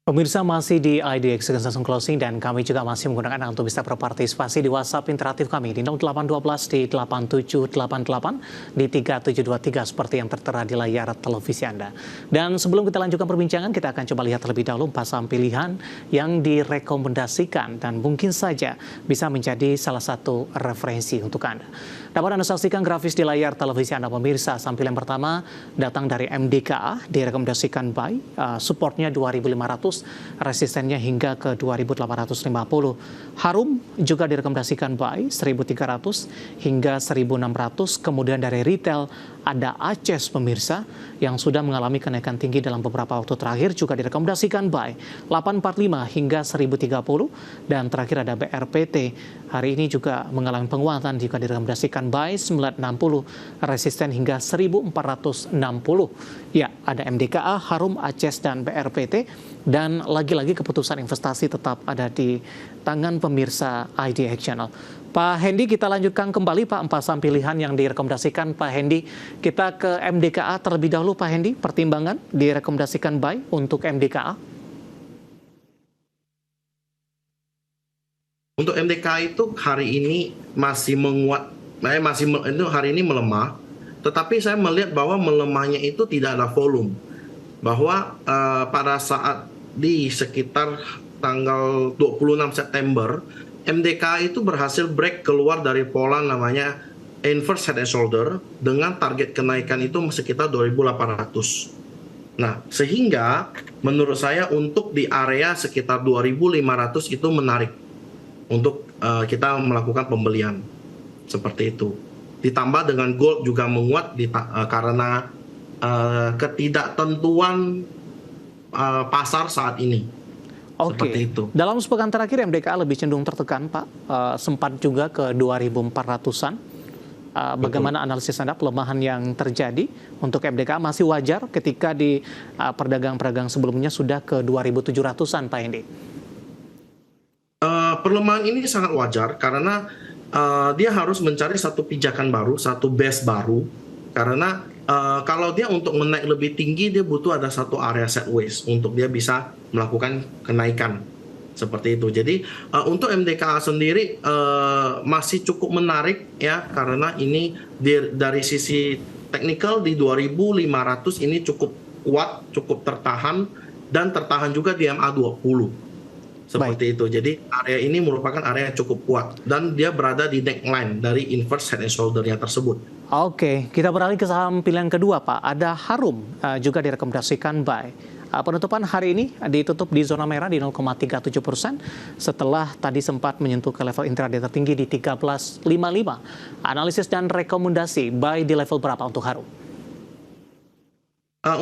Pemirsa masih di IDX Consensus Closing dan kami juga masih menggunakan Anda untuk bisa berpartisipasi di WhatsApp interaktif kami di 0812 di 8788 di 3723 seperti yang tertera di layar televisi Anda. Dan sebelum kita lanjutkan perbincangan, kita akan coba lihat terlebih dahulu 4 saham pilihan yang direkomendasikan dan mungkin saja bisa menjadi salah satu referensi untuk Anda. Dapat Anda saksikan grafis di layar televisi Anda pemirsa. Saham pilihan pertama datang dari MDKA, direkomendasikan buy, supportnya 2.500. Resistennya hingga ke 2.850. Harum juga direkomendasikan buy 1.300 hingga 1.600. Kemudian dari retail ada ACES pemirsa yang sudah mengalami kenaikan tinggi dalam beberapa waktu terakhir juga direkomendasikan buy 845 hingga 1.030. Dan terakhir ada BRPT, hari ini juga mengalami penguatan juga direkomendasikan buy 960, resisten hingga 1.460. Ya, ada MDKA, Harum, ACES dan BRPT. Dan lagi-lagi keputusan investasi tetap ada di tangan pemirsa IDX Channel. Pak Hendy, kita lanjutkan kembali Pak 4 saham pilihan yang direkomendasikan Pak Hendy. Kita ke MDKA terlebih dahulu Pak Hendy, pertimbangan direkomendasikan buy untuk MDKA. Untuk MDKA itu hari ini masih menguat, hari ini melemah. Tetapi saya melihat bahwa melemahnya itu tidak ada volume. Bahwa pada saat di sekitar tanggal 26 September, MDKA itu berhasil break keluar dari pola namanya inverse head and shoulder dengan target kenaikan itu sekitar 2.800. Nah, sehingga menurut saya untuk di area sekitar 2.500 itu menarik untuk kita melakukan pembelian seperti itu. Ditambah dengan gold juga menguat karena ketidaktentuan pasar saat ini. Oke. Seperti itu. Dalam sepekan terakhir MDKA lebih cenderung tertekan, Pak. Sempat juga ke 2.400-an. Bagaimana analisis Anda pelemahan yang terjadi untuk MDKA masih wajar ketika di perdagang-perdagang sebelumnya sudah ke 2.700-an, Pak Hendy? Pelemahan ini sangat wajar karena dia harus mencari satu pijakan baru, satu base baru. Karena kalau dia untuk menaik lebih tinggi, dia butuh ada satu area sideways untuk dia bisa melakukan kenaikan seperti itu. Jadi untuk MDKA sendiri masih cukup menarik ya, karena ini dari sisi teknikal di 2.500 ini cukup kuat, cukup tertahan dan tertahan juga di MA20 seperti itu. Jadi area ini merupakan area yang cukup kuat dan dia berada di neckline dari inverse head and shoulder-nya tersebut. Oke, kita beralih ke saham pilihan kedua, Pak. Ada Harum juga direkomendasikan buy. Penutupan hari ini ditutup di zona merah di 0,37% setelah tadi sempat menyentuh ke level intraday tertinggi di 13.55. Analisis dan rekomendasi buy di level berapa untuk Harum?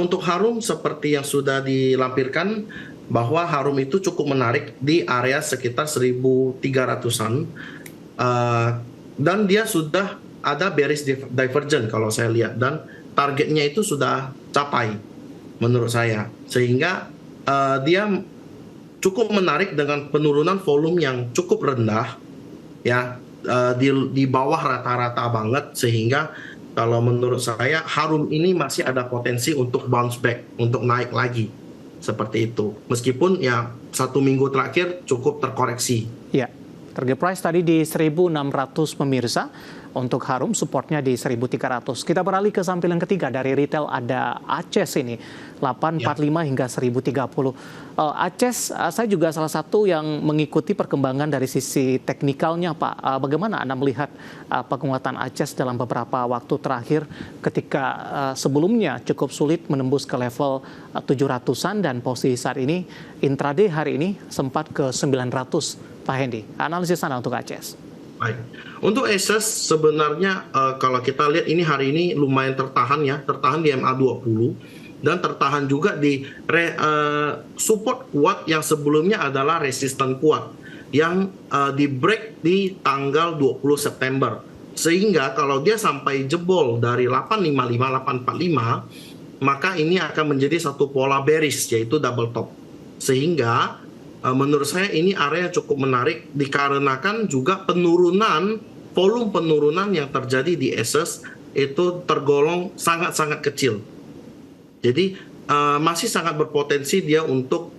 Untuk Harum seperti yang sudah dilampirkan bahwa Harum itu cukup menarik di area sekitar 1.300-an dan dia sudah ada bearish divergence kalau saya lihat dan targetnya itu sudah capai menurut saya, sehingga dia cukup menarik dengan penurunan volume yang cukup rendah ya, di bawah rata-rata banget, sehingga kalau menurut saya Harum ini masih ada potensi untuk bounce back, untuk naik lagi seperti itu, meskipun ya 1 minggu terakhir cukup terkoreksi. Ya, target price tadi di 1.600 pemirsa. Untuk Harum supportnya di 1.300. Kita beralih ke saham pilihan ketiga dari retail, ada ACES ini 845 hingga 1.030. ACES saya juga salah satu yang mengikuti perkembangan dari sisi teknikalnya, Pak. Bagaimana Anda melihat penguatan ACES dalam beberapa waktu terakhir ketika sebelumnya cukup sulit menembus ke level 700-an dan posisi saat ini intraday hari ini sempat ke 900, Pak Hendy. Analisis Anda untuk ACES. Baik. Untuk ACES sebenarnya kalau kita lihat ini hari ini lumayan tertahan ya, tertahan di MA20 dan tertahan juga di support kuat yang sebelumnya adalah resisten kuat yang di break di tanggal 20 September. Sehingga kalau dia sampai jebol dari 855 maka ini akan menjadi satu pola bearish yaitu double top. Sehingga menurut saya ini area cukup menarik dikarenakan juga volume penurunan yang terjadi di ACES itu tergolong sangat-sangat kecil. Jadi masih sangat berpotensi dia untuk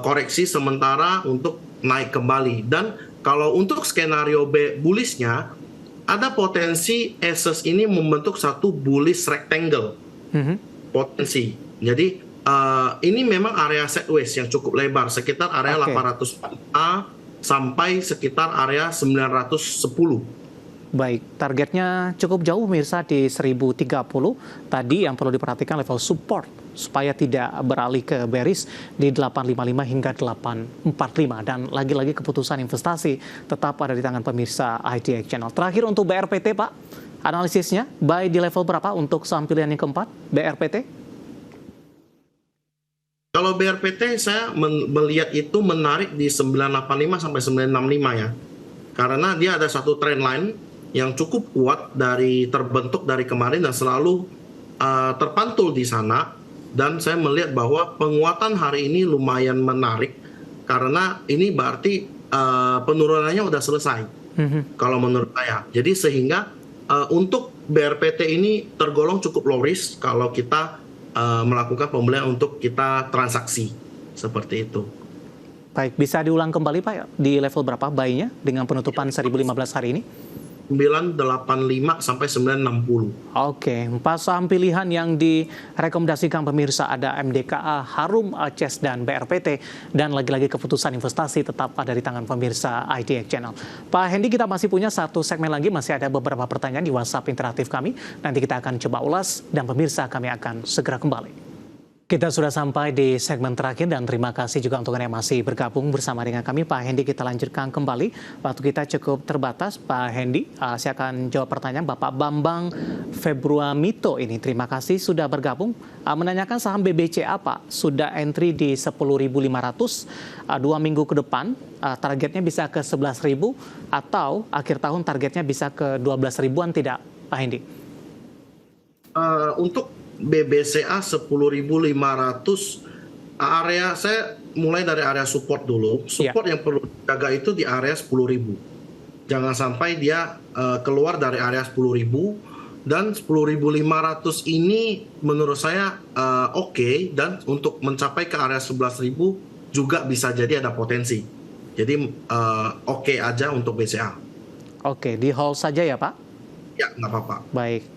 koreksi sementara untuk naik kembali. Dan kalau untuk skenario bullishnya, ada potensi Asus ini membentuk satu bullish rectangle. Potensi. Jadi ini memang area sideways yang cukup lebar, sekitar area 800A sampai sekitar area 910. Baik, targetnya cukup jauh pemirsa di 1030. Tadi yang perlu diperhatikan level support supaya tidak beralih ke bearish di 855 hingga 845. Dan lagi-lagi keputusan investasi tetap ada di tangan pemirsa IDX Channel. Terakhir untuk BRPT Pak, analisisnya buy di level berapa untuk saham pilihan yang keempat BRPT? Kalau BRPT saya melihat itu menarik di 985 sampai 965 ya. Karena dia ada satu trend line yang cukup kuat terbentuk dari kemarin dan selalu terpantul di sana. Dan saya melihat bahwa penguatan hari ini lumayan menarik karena ini berarti penurunannya udah selesai. Kalau menurut saya. Jadi sehingga untuk BRPT ini tergolong cukup low risk kalau kita melakukan pembelian untuk kita transaksi seperti itu. Baik, bisa diulang kembali Pak di level berapa buy-nya dengan penutupan 1015 hari ini? 985 sampai 960. Oke, 4 saham pilihan yang direkomendasikan pemirsa ada MDKA, Harum, Aces, dan BRPT. Dan lagi-lagi keputusan investasi tetap ada di tangan pemirsa IDX Channel. Pak Hendy, kita masih punya satu segmen lagi, masih ada beberapa pertanyaan di WhatsApp interaktif kami. Nanti kita akan coba ulas dan pemirsa kami akan segera kembali. Kita sudah sampai di segmen terakhir dan terima kasih juga untuk Anda yang masih bergabung bersama dengan kami. Pak Hendy, kita lanjutkan kembali. Waktu kita cukup terbatas. Pak Hendy, saya akan jawab pertanyaan Bapak Bambang Februamito ini. Terima kasih sudah bergabung. Menanyakan saham BBCA Pak, sudah entry di 10.500 2 minggu ke depan. Targetnya bisa ke 11.000 atau akhir tahun targetnya bisa ke 12.000-an tidak Pak Hendy? Untuk BBCA 10.500 area, saya mulai dari area support dulu. Support yang perlu dijaga itu di area 10.000. Jangan sampai dia keluar dari area 10.000 dan 10.500 ini menurut saya oke, dan untuk mencapai ke area 11.000 juga bisa jadi ada potensi. Jadi oke aja untuk BCA. Oke, di hold saja ya Pak? Ya, nggak apa-apa. Baik.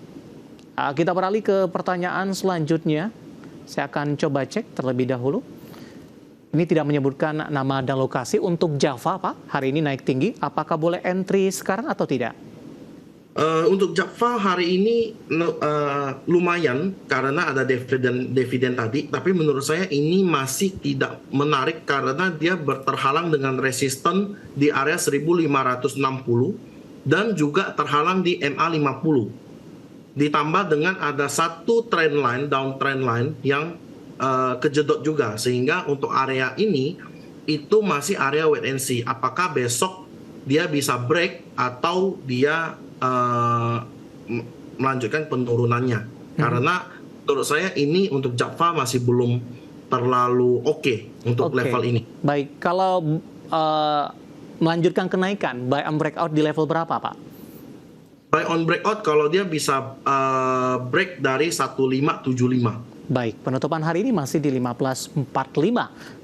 Kita beralih ke pertanyaan selanjutnya. Saya akan coba cek terlebih dahulu. Ini tidak menyebutkan nama dan lokasi. Untuk Java, Pak, hari ini naik tinggi. Apakah boleh entry sekarang atau tidak? Untuk Java hari ini lumayan karena ada dividen tadi. Tapi menurut saya ini masih tidak menarik karena dia terhalang dengan resisten di area 1.560 dan juga terhalang di MA50. Ditambah dengan ada satu trend line, down trend line yang kejedot juga. Sehingga untuk area ini, itu masih area wait and see. Apakah besok dia bisa break atau dia melanjutkan penurunannya. Karena menurut saya ini untuk Java masih belum terlalu oke untuk level ini. Baik, kalau melanjutkan kenaikan, buy and breakout di level berapa Pak? Buy on breakout kalau dia bisa break dari 1575. Baik, penutupan hari ini masih di 1545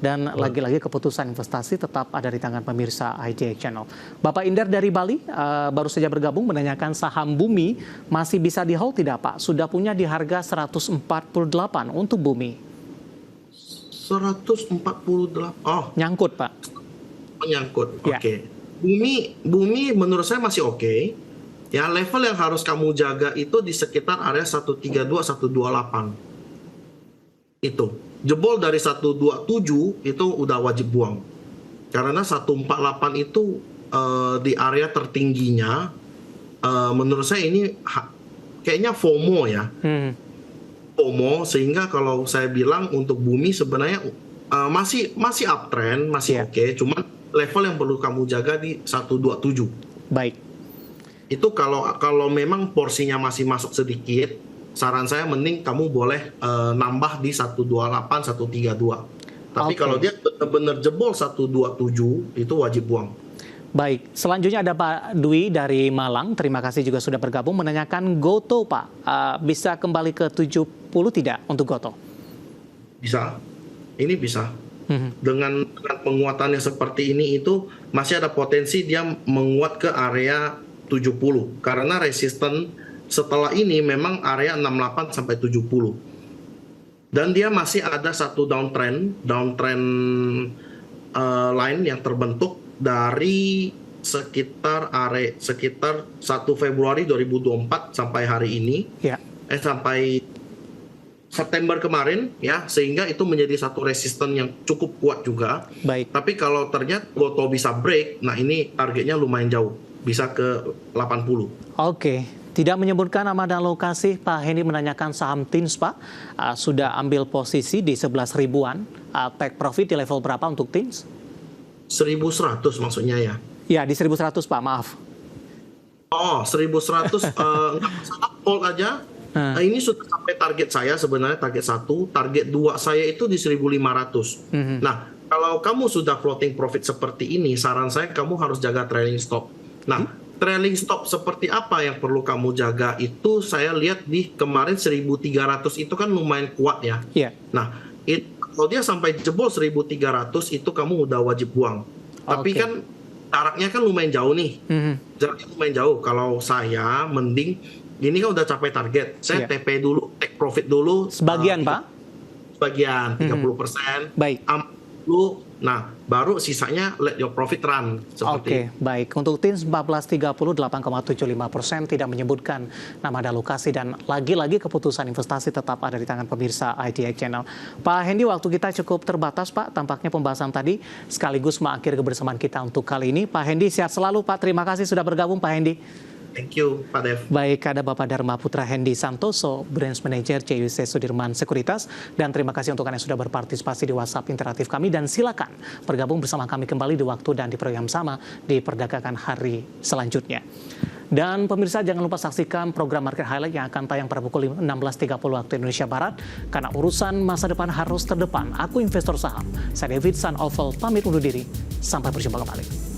dan lagi-lagi keputusan investasi tetap ada di tangan pemirsa IDX Channel. Bapak Indar dari Bali baru saja bergabung menanyakan saham Bumi masih bisa di hold tidak Pak? Sudah punya di harga 148 untuk Bumi. 148. Oh, nyangkut Pak. Menyangkut. Ya. Oke. Bumi menurut saya masih oke. Ya, level yang harus kamu jaga itu di sekitar area 132, 128. Itu. Jebol dari 127 itu udah wajib buang. Karena 148 itu di area tertingginya, menurut saya ini kayaknya FOMO ya. FOMO, sehingga kalau saya bilang untuk Bumi sebenarnya masih uptrend, masih oke. Cuman level yang perlu kamu jaga di 127. Baik. Itu kalau memang porsinya masih masuk sedikit, saran saya mending kamu boleh nambah di 128, 132. Tapi kalau dia benar-benar jebol 127, itu wajib buang. Baik, selanjutnya ada Pak Dwi dari Malang. Terima kasih juga sudah bergabung menanyakan Goto Pak. Bisa kembali ke 70 tidak untuk Goto? Bisa, ini bisa. Dengan penguatannya seperti ini itu masih ada potensi dia menguat ke area 70 karena resisten setelah ini memang area 68 sampai 70. Dan dia masih ada satu downtrend line yang terbentuk dari sekitar 1 Februari 2024 sampai hari ini. Sampai September kemarin ya, sehingga itu menjadi satu resisten yang cukup kuat juga. Baik. Tapi kalau ternyata Gotoh bisa break, nah ini targetnya lumayan jauh, bisa ke 80. Oke, tidak menyebutkan nama dan lokasi, Pak Hendy menanyakan saham TINS, Pak. Sudah ambil posisi di 11 ribuan, take profit di level berapa untuk TINS? 1100 maksudnya ya? Ya, di 1100 Pak, maaf. Oh, 1100, nggak masalah, hold aja. Ini sudah sampai target saya sebenarnya, target 1, target 2 saya itu di 1500. Nah, kalau kamu sudah floating profit seperti ini, saran saya kamu harus jaga trailing stop. Nah, trailing stop seperti apa yang perlu kamu jaga itu saya lihat di kemarin 1300 itu kan lumayan kuat ya. Nah, kalau dia sampai jebol 1300 itu kamu udah wajib buang. Tapi kan jaraknya kan lumayan jauh nih. Jaraknya lumayan jauh. Kalau saya mending ini kan udah capai target. Saya TP dulu, take profit dulu. Sebagian, Pak? Sebagian, 30%. Baik. Dulu, nah baru sisanya let your profit run. Oke, baik. Untuk TINS 1430, 8,75%, tidak menyebutkan nama dan lokasi, dan lagi-lagi keputusan investasi tetap ada di tangan pemirsa IDX Channel. Pak Hendy, waktu kita cukup terbatas, Pak. Tampaknya pembahasan tadi sekaligus mengakhiri kebersamaan kita untuk kali ini. Pak Hendy, sehat selalu, Pak. Terima kasih sudah bergabung, Pak Hendy. Thank you, Pak Dev. Baik, ada Bapak Dharma Putra Hendy Santoso, Branch Manager CUC Sudirman Sekuritas. Dan terima kasih untuk Anda yang sudah berpartisipasi di WhatsApp interaktif kami. Dan silakan bergabung bersama kami kembali di waktu dan di program sama di perdagangan hari selanjutnya. Dan pemirsa, jangan lupa saksikan program Market Highlight yang akan tayang pada pukul 16.30 waktu Indonesia Barat. Karena urusan masa depan harus terdepan. Aku investor saham. Saya David San Oval, pamit undur diri. Sampai berjumpa kembali.